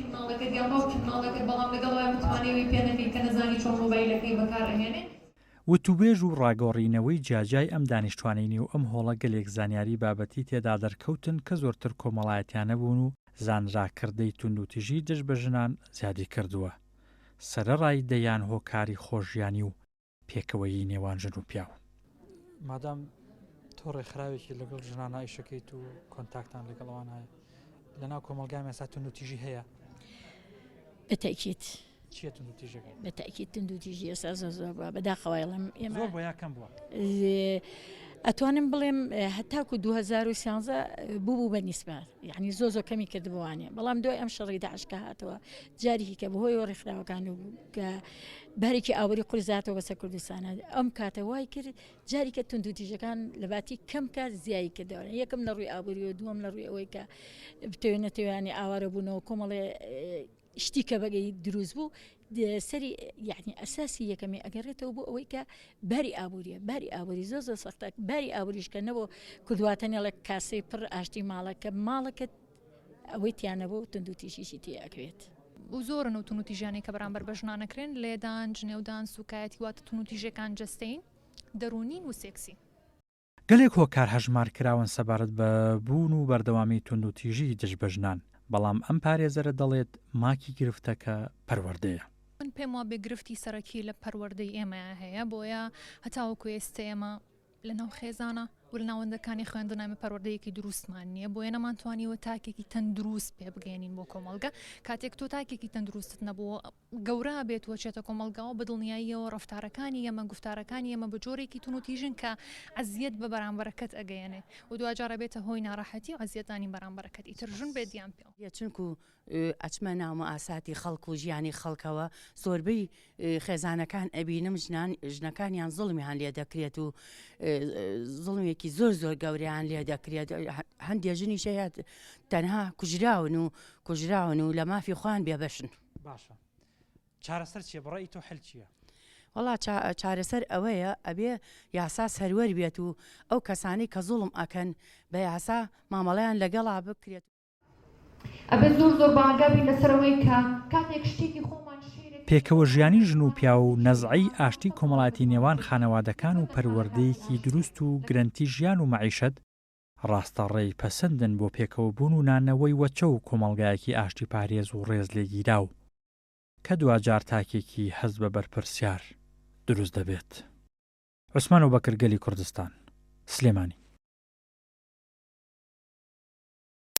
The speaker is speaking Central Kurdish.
مناڵەکەت یا باوکی مناڵەکەت بەڵام لەگەڵ متوانێوی پێنەکەی کە نەزانی چۆن مۆبایلەکەی بەکارهێنێ. وتوبێژ و ڕاگۆڕینەوەی جیاجای ئەم دانیشتوانینی و ئەم هۆڵە گەلێک زانیاری بابەتی تێدا دەرکەوتن کە زۆرتر کۆمەڵایەتیانە بوون و زانراکردەی تونند و تیژی دژ بە ژنان زیادی کردووە. سەرەڕای دەیان هۆکاری خۆشیانی و پێکەوەیی نێوان ژن و پیاو. مادام تۆ ڕێکخراوێکی لەگەڵ ژنانە ئیشەکەیت و کۆنتاکتان لەگەڵەوان هەیە لەناو کۆمەلگای مەسا تونند و تیژی هەیە؟ بتأكيد چیە تونند و تیژەکە؟ بتأكيد تونند و تیژی ئێستا زۆر بەداخەوایڵم ئێمە زۆر بۆ یا کەم بووە؟ ئەتوانم بڵێم هەتاکو 2013 بوو بەنیسبات یعنی زۆ کەمی کردبوانێ بەڵام دوای ئەم شەڕی داعشکە هاتەوە جارێکی کە بەهۆی ڕێکخراوەکان و کە بارێکی ئاوری قورزاتەوە بەسەر کوردستانە ئەم کاتە وای کرد جاریکە تونند و تیژەکان لە باتی کەم کات زیایی کردەوە یەکەم لە ڕووی ئابووری و دووەم لە ڕووی ئەوەی کە بتوێنێتوانی ئاوارە بوونەوە کۆمەڵێ شتی کە بەگەی دروست بوو سەری یعنی ئەساسی یەکەمی ئەگەڕێتەوە بۆ ئەوەی کە باری ئابووریە باری ئابووری زۆر سەختە باری ئابووریشکە نەبوو کردواتەنێڵە کاسەی پڕ ئاشتی ماڵەکە ماڵەکەت ئەوەی تیانەبوو و تونند و تیژیشی تێئەکرێت و زۆرن و تون و تیژانی کە بەرامبەر بە ژنانەکرێن لێدان جنێودان سوکایەتی واتە تون و تیژەکان جەستەین دەرونین و سێکسی. گەلێک هۆکار هەژمار کراون سەبارەت بە بوون و بەردەوامی تونند و تیژی دژ بە ژنان بەڵام ئەم پارێزەرە دەڵێت ماکی گرفتەکە پەروەردەیە. من پێم وابێ گرفتی سەرەکی لە پەروەردەی ئێمە هەیە بۆیە هەتاوەکو ئێستا ئێمە لەناو خێزانە و لە ناوەندەکانی خوێندنامە پەروەردەیەکی دروستمان نییە بۆیە نەمانتوانیوە تاکێکی تەندروست پێ بگەێنین بۆ کۆمەلگا کاتێک تۆ تاکێکی تەندروستت نەبووە گەورە بێتوە چێتە کۆمەلگاوە بەدڵنیاییەوە ڕەفتارەکانی ئێمە گفتارەکانی ئێمە بە جۆرێکی تون و تیژن کە عەزیەت بە بەرامبەرەکەت ئەگەیەنێ و دوجارە بێتە هۆی ناڕەحەتی و عەزیەتانی بەرامبەرەکەت ئیتر ژن بێدیان پێ چونکو ئەچمە ناومە ئاساتی خەڵک و ژیانی خەڵکەوە زۆربەی خێزانەکان ئەبینم ژنەکانیان زڵمیان لێ دەکرێت و زڵمێکی زۆر گەوریان لێ دەکرێت هەندێک ژنی شەیە تەنها کوژراون و لە مافی خوان بێبەشن. باشە چارەسەر چیە بڕای تۆ حل چییە؟ وەڵا چارەسەر ئەوەیە ئەبێ یاسا سەروەر بێت و ئەو کەسانی کە زوڵم ئەکەن بە یاسا مامەڵەیان لەگەڵا بکرێت. ئەبێ زۆر باگابی لەسەرەوەی کە کاتێک شتێکی خۆمان پێکەوە ژیانی ژن و پیا و نەزعی ئاشتی کۆمەڵاتی نێوان خانەوادەکان و پەروەردەیەکی دروست و گرنتی ژیان و مەعیشەت ڕاستەڕێی پەسەندن بۆ پێکەوە بوون و نانەوەی وەچە و کۆمەڵگایەکی ئاشتی پارێز و ڕێز لێگیرا و کە دوجار تاکێکی هەز بە بەرپرسیار دروست دەبێت. عوسمان و بەکرگەلی کوردستان سلێمانی.